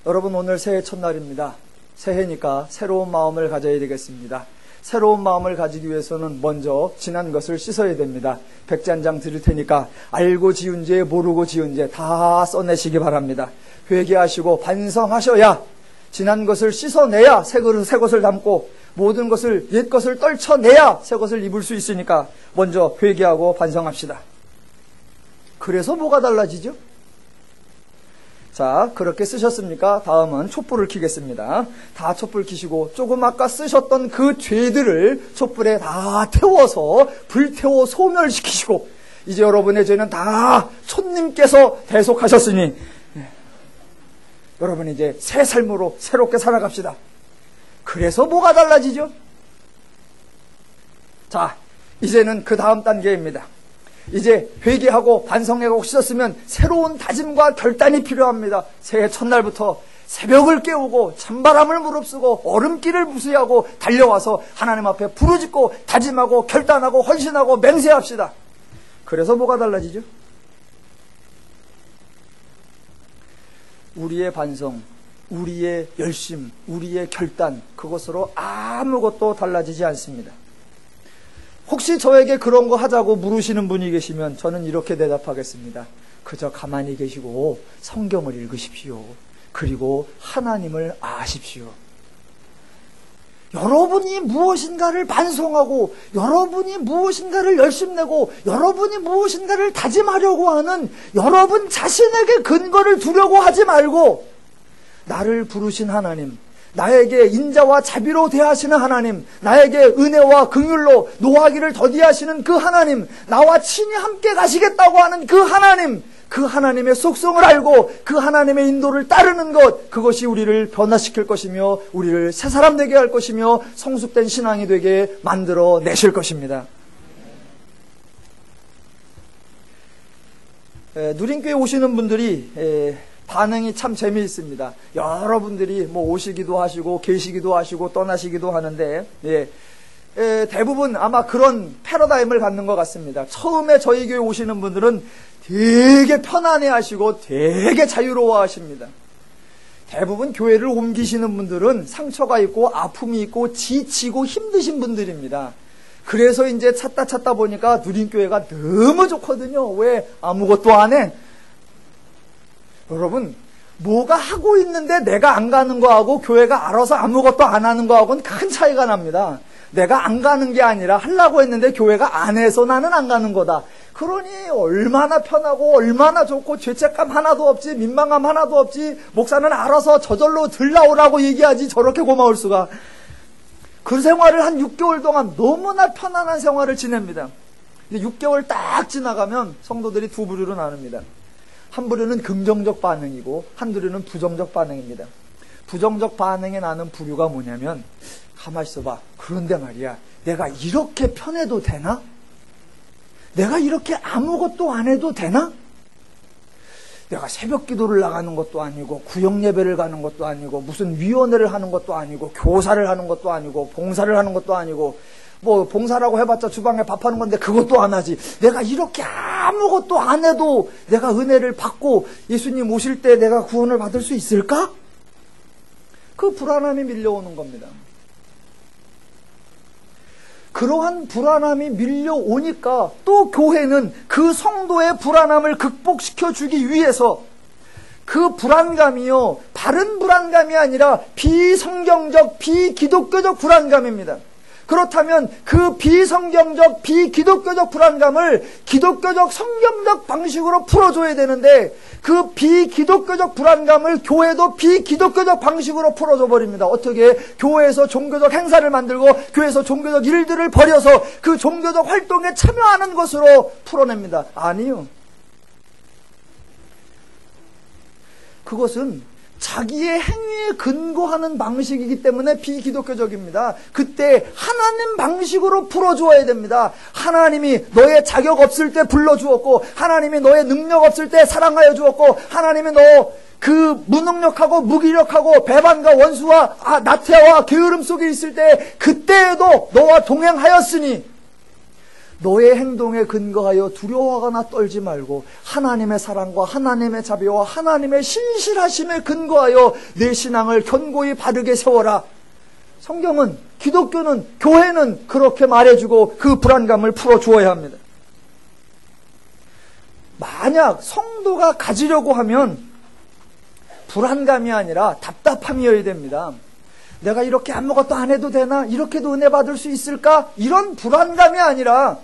여러분, 오늘 새해 첫날입니다. 새해니까 새로운 마음을 가져야 되겠습니다. 새로운 마음을 가지기 위해서는 먼저 지난 것을 씻어야 됩니다. 백지 한 장 드릴 테니까 알고 지은 죄, 모르고 지은 죄 다 써내시기 바랍니다. 회개하시고 반성하셔야, 지난 것을 씻어내야 새 것을 담고, 모든 것을, 옛 것을 떨쳐내야 새 것을 입을 수 있으니까 먼저 회개하고 반성합시다. 그래서 뭐가 달라지죠? 자, 그렇게 쓰셨습니까? 다음은 촛불을 켜겠습니다. 다 촛불 켜시고 조금 아까 쓰셨던 그 죄들을 촛불에 다 태워서 불태워 소멸시키시고, 이제 여러분의 죄는 다 촛님께서 대속하셨으니 여러분 이제 새 삶으로 새롭게 살아갑시다. 그래서 뭐가 달라지죠? 자, 이제는 그 다음 단계입니다. 이제 회개하고 반성하고 씻었으면 새로운 다짐과 결단이 필요합니다. 새해 첫날부터 새벽을 깨우고 찬바람을 무릅쓰고 얼음길을 무시하고 달려와서 하나님 앞에 부르짖고 다짐하고 결단하고 헌신하고 맹세합시다. 그래서 뭐가 달라지죠? 우리의 반성, 우리의 열심, 우리의 결단, 그것으로 아무것도 달라지지 않습니다. 혹시 저에게 그런 거 하자고 물으시는 분이 계시면 저는 이렇게 대답하겠습니다. 그저 가만히 계시고 성경을 읽으십시오. 그리고 하나님을 아십시오. 여러분이 무엇인가를 반성하고 여러분이 무엇인가를 열심내고 여러분이 무엇인가를 다짐하려고 하는 여러분 자신에게 근거를 두려고 하지 말고, 나를 부르신 하나님, 나에게 인자와 자비로 대하시는 하나님, 나에게 은혜와 긍휼로 노하기를 더디하시는 그 하나님, 나와 친히 함께 가시겠다고 하는 그 하나님, 그 하나님의 속성을 알고 그 하나님의 인도를 따르는 것, 그것이 우리를 변화시킬 것이며 우리를 새 사람 되게 할 것이며 성숙된 신앙이 되게 만들어 내실 것입니다. 누린교회 오시는 분들이 반응이 참 재미있습니다. 여러분들이 뭐 오시기도 하시고 계시기도 하시고 떠나시기도 하는데, 대부분 아마 그런 패러다임을 갖는 것 같습니다. 처음에 저희 교회 오시는 분들은 되게 편안해 하시고 되게 자유로워 하십니다. 대부분 교회를 옮기시는 분들은 상처가 있고 아픔이 있고 지치고 힘드신 분들입니다. 그래서 이제 찾다 보니까 누린교회가 너무 좋거든요. 왜? 아무것도 안 해. 여러분, 뭐가 하고 있는데 내가 안 가는 거하고 교회가 알아서 아무것도 안 하는 거하고는 큰 차이가 납니다. 내가 안 가는 게 아니라 하려고 했는데 교회가 안 해서 나는 안 가는 거다. 그러니 얼마나 편하고 얼마나 좋고 죄책감 하나도 없지, 민망함 하나도 없지. 목사는 알아서 저절로 들나오라고 얘기하지 저렇게 고마울 수가. 그 생활을 한 6개월 동안 너무나 편안한 생활을 지냅니다. 근데 6개월 딱 지나가면 성도들이 두 부류로 나눕니다. 한 부류는 긍정적 반응이고 한 부류는 부정적 반응입니다. 부정적 반응에 나는 부류가 뭐냐면, 가만히 있어봐. 그런데 말이야, 내가 이렇게 편해도 되나? 내가 이렇게 아무것도 안 해도 되나? 내가 새벽 기도를 나가는 것도 아니고 구역 예배를 가는 것도 아니고 무슨 위원회를 하는 것도 아니고 교사를 하는 것도 아니고 봉사를 하는 것도 아니고, 뭐 봉사라고 해봤자 주방에 밥하는 건데 그것도 안 하지. 내가 이렇게 아무것도 안 해도 내가 은혜를 받고 예수님 오실 때 내가 구원을 받을 수 있을까? 그 불안함이 밀려오는 겁니다. 그러한 불안함이 밀려오니까 또 교회는 그 성도의 불안함을 극복시켜 주기 위해서, 그 불안감이요, 바른 불안감이 아니라 비성경적, 비기독교적 불안감입니다. 그렇다면 그 비성경적, 비기독교적 불안감을 기독교적, 성경적 방식으로 풀어줘야 되는데, 그 비기독교적 불안감을 교회도 비기독교적 방식으로 풀어줘 버립니다. 어떻게? 교회에서 종교적 행사를 만들고 교회에서 종교적 일들을 벌여서 그 종교적 활동에 참여하는 것으로 풀어냅니다. 아니요. 그것은 자기의 행위에 근거하는 방식이기 때문에 비기독교적입니다. 그때 하나님 방식으로 풀어주어야 됩니다. 하나님이 너의 자격 없을 때 불러주었고, 하나님이 너의 능력 없을 때 사랑하여 주었고, 하나님이 너 그 무능력하고 무기력하고 배반과 원수와 나태와 게으름 속에 있을 때 그때에도 너와 동행하였으니, 너의 행동에 근거하여 두려워하거나 떨지 말고 하나님의 사랑과 하나님의 자비와 하나님의 신실하심에 근거하여 내 신앙을 견고히 바르게 세워라. 성경은, 기독교는, 교회는 그렇게 말해주고 그 불안감을 풀어주어야 합니다. 만약 성도가 가지려고 하면 불안감이 아니라 답답함이어야 됩니다. 내가 이렇게 아무것도 안 해도 되나? 이렇게도 은혜 받을 수 있을까? 이런 불안감이 아니라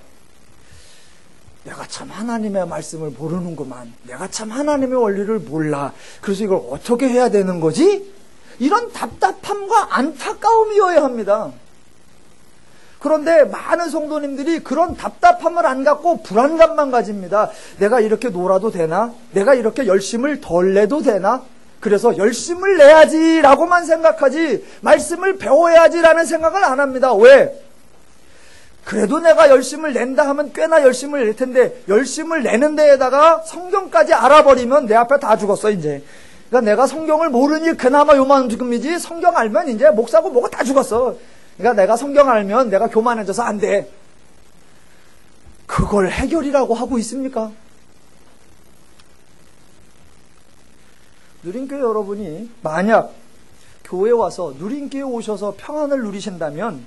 내가 참 하나님의 말씀을 모르는구만. 내가 참 하나님의 원리를 몰라. 그래서 이걸 어떻게 해야 되는 거지? 이런 답답함과 안타까움이어야 합니다. 그런데 많은 성도님들이 그런 답답함을 안 갖고 불안감만 가집니다. 내가 이렇게 놀아도 되나? 내가 이렇게 열심을 덜 내도 되나? 그래서 열심을 내야지라고만 생각하지 말씀을 배워야지라는 생각을 안 합니다. 왜? 그래도 내가 열심을 낸다 하면 꽤나 열심을 낼 텐데 열심을 내는 데에다가 성경까지 알아버리면 내 앞에 다 죽었어 이제. 그러니까 내가 성경을 모르니 그나마 요만큼이지 성경 알면 이제 목사고 뭐고 다 죽었어. 그러니까 내가 성경 알면 내가 교만해져서 안 돼. 그걸 해결이라고 하고 있습니까? 누린교회 여러분이 만약 교회 와서 누린교회 오셔서 평안을 누리신다면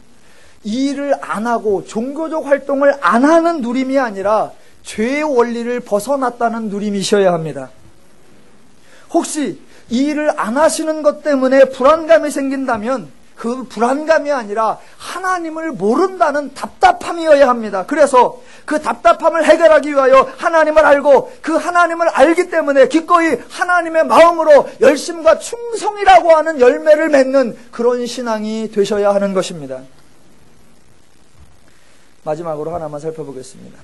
이 일을 안 하고 종교적 활동을 안 하는 누림이 아니라 죄의 원리를 벗어났다는 누림이셔야 합니다. 혹시 이 일을 안 하시는 것 때문에 불안감이 생긴다면 그 불안감이 아니라 하나님을 모른다는 답답함이어야 합니다. 그래서 그 답답함을 해결하기 위하여 하나님을 알고 그 하나님을 알기 때문에 기꺼이 하나님의 마음으로 열심과 충성이라고 하는 열매를 맺는 그런 신앙이 되셔야 하는 것입니다. 마지막으로 하나만 살펴보겠습니다.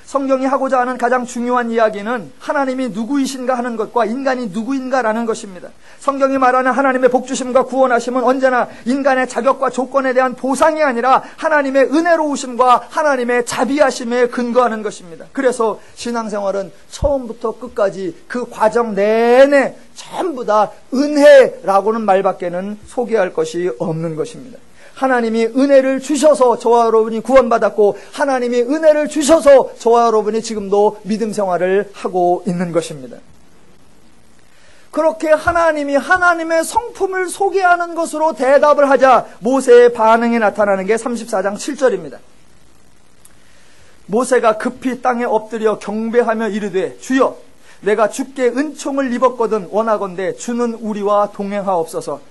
성경이 하고자 하는 가장 중요한 이야기는 하나님이 누구이신가 하는 것과 인간이 누구인가라는 것입니다. 성경이 말하는 하나님의 복주심과 구원하심은 언제나 인간의 자격과 조건에 대한 보상이 아니라 하나님의 은혜로우심과 하나님의 자비하심에 근거하는 것입니다. 그래서 신앙생활은 처음부터 끝까지 그 과정 내내 전부 다 은혜라고는 말밖에는 소개할 것이 없는 것입니다. 하나님이 은혜를 주셔서 저와 여러분이 구원받았고 하나님이 은혜를 주셔서 저와 여러분이 지금도 믿음 생활을 하고 있는 것입니다. 그렇게 하나님이 하나님의 성품을 소개하는 것으로 대답을 하자 모세의 반응이 나타나는 게 34장 7절입니다. 모세가 급히 땅에 엎드려 경배하며 이르되 주여 내가 주께 은총을 입었거든 원하건대 주는 우리와 동행하옵소서.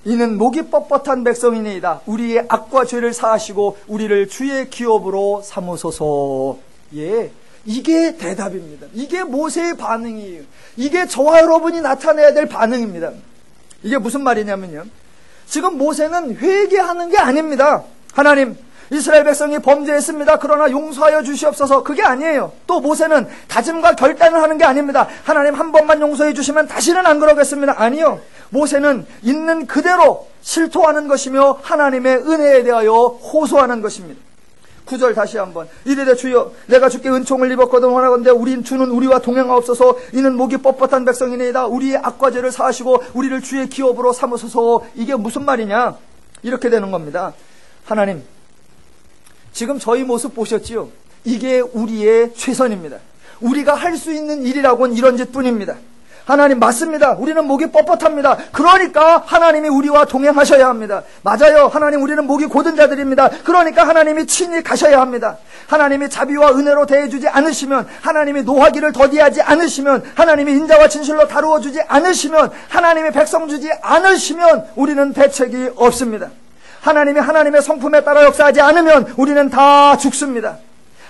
이는 목이 뻣뻣한 백성이니이다. 우리의 악과 죄를 사하시고 우리를 주의 기업으로 삼으소서. 예, 이게 대답입니다. 이게 모세의 반응이에요. 이게 저와 여러분이 나타내야 될 반응입니다. 이게 무슨 말이냐면요, 지금 모세는 회개하는 게 아닙니다. 하나님, 이스라엘 백성이 범죄했습니다. 그러나 용서하여 주시옵소서. 그게 아니에요. 또 모세는 다짐과 결단을 하는 게 아닙니다. 하나님 한 번만 용서해 주시면 다시는 안 그러겠습니다. 아니요. 모세는 있는 그대로 실토하는 것이며 하나님의 은혜에 대하여 호소하는 것입니다. 9절 다시 한번. 이르되 주여 내가 주께 은총을 입었거든 원하건대 주는 우리와 동행하옵소서. 이는 목이 뻣뻣한 백성이니이다. 우리의 악과 죄를 사하시고 우리를 주의 기업으로 삼으소서. 이게 무슨 말이냐? 이렇게 되는 겁니다. 하나님, 지금 저희 모습 보셨지요? 이게 우리의 최선입니다. 우리가 할 수 있는 일이라고는 이런 짓뿐입니다. 하나님 맞습니다. 우리는 목이 뻣뻣합니다. 그러니까 하나님이 우리와 동행하셔야 합니다. 맞아요. 하나님 우리는 목이 곧은 자들입니다. 그러니까 하나님이 친히 가셔야 합니다. 하나님이 자비와 은혜로 대해주지 않으시면, 하나님이 노하기를 더디하지 않으시면, 하나님이 인자와 진실로 다루어 주지 않으시면, 하나님의 백성 주지 않으시면 우리는 대책이 없습니다. 하나님이 하나님의 성품에 따라 역사하지 않으면 우리는 다 죽습니다.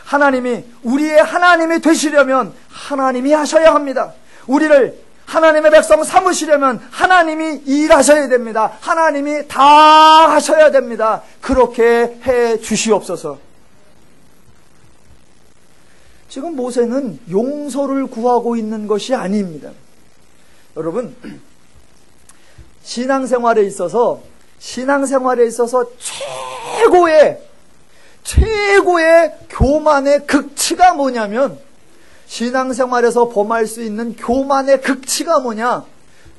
하나님이 우리의 하나님이 되시려면 하나님이 하셔야 합니다. 우리를 하나님의 백성 삼으시려면 하나님이 일하셔야 됩니다. 하나님이 다 하셔야 됩니다. 그렇게 해 주시옵소서. 지금 모세는 용서를 구하고 있는 것이 아닙니다. 여러분, 신앙생활에 있어서 최고의 교만의 극치가 뭐냐면, 신앙생활에서 범할 수 있는 교만의 극치가 뭐냐?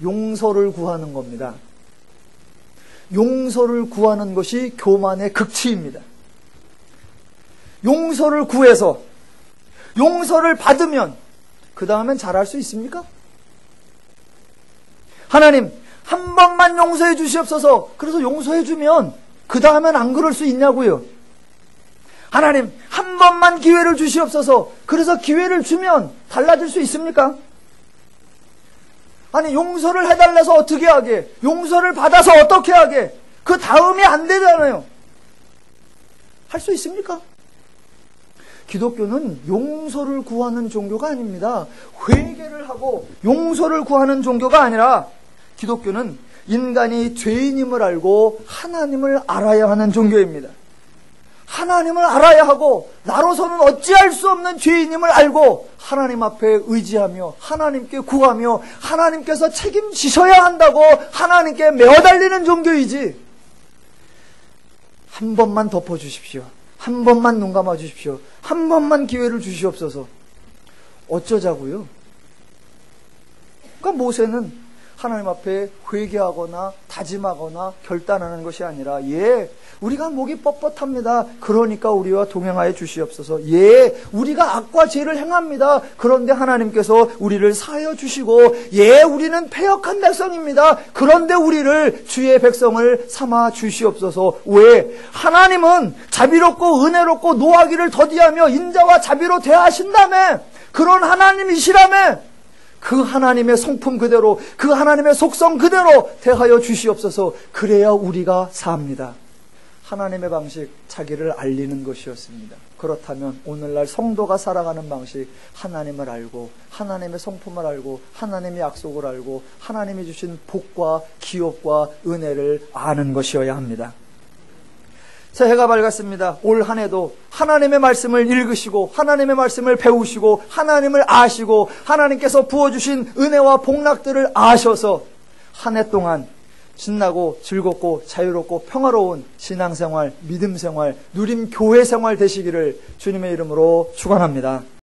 용서를 구하는 겁니다. 용서를 구하는 것이 교만의 극치입니다. 용서를 구해서 용서를 받으면 그 다음엔 잘할 수 있습니까? 하나님 한 번만 용서해 주시옵소서. 그래서 용서해 주면 그 다음엔 안 그럴 수 있냐고요. 하나님 한 번만 기회를 주시옵소서. 그래서 기회를 주면 달라질 수 있습니까? 아니 용서를 해달라서 어떻게 하게, 용서를 받아서 어떻게 하게, 그 다음이 안 되잖아요. 할 수 있습니까? 기독교는 용서를 구하는 종교가 아닙니다. 회개를 하고 용서를 구하는 종교가 아니라 기독교는 인간이 죄인임을 알고 하나님을 알아야 하는 종교입니다. 하나님을 알아야 하고 나로서는 어찌할 수 없는 죄인임을 알고 하나님 앞에 의지하며 하나님께 구하며 하나님께서 책임지셔야 한다고 하나님께 매어달리는 종교이지, 한 번만 덮어주십시오, 한 번만 눈 감아주십시오, 한 번만 기회를 주시옵소서, 어쩌자고요? 그러니까 모세는 하나님 앞에 회개하거나 다짐하거나 결단하는 것이 아니라, 예, 우리가 목이 뻣뻣합니다. 그러니까 우리와 동행하여 주시옵소서. 예, 우리가 악과 죄를 행합니다. 그런데 하나님께서 우리를 사하여 주시고, 예, 우리는 패역한 백성입니다. 그런데 우리를 주의 백성을 삼아 주시옵소서. 왜? 하나님은 자비롭고 은혜롭고 노하기를 더디하며 인자와 자비로 대하신다며, 그런 하나님이시라며, 그 하나님의 성품 그대로, 그 하나님의 속성 그대로 대하여 주시옵소서. 그래야 우리가 삽니다. 하나님의 방식, 자기를 알리는 것이었습니다. 그렇다면 오늘날 성도가 살아가는 방식, 하나님을 알고 하나님의 성품을 알고 하나님의 약속을 알고 하나님이 주신 복과 기업과 은혜를 아는 것이어야 합니다. 새해가 밝았습니다. 올 한 해도 하나님의 말씀을 읽으시고 하나님의 말씀을 배우시고 하나님을 아시고 하나님께서 부어주신 은혜와 복락들을 아셔서 한 해 동안 신나고 즐겁고 자유롭고 평화로운 신앙생활, 믿음생활, 누림 교회생활 되시기를 주님의 이름으로 축원합니다.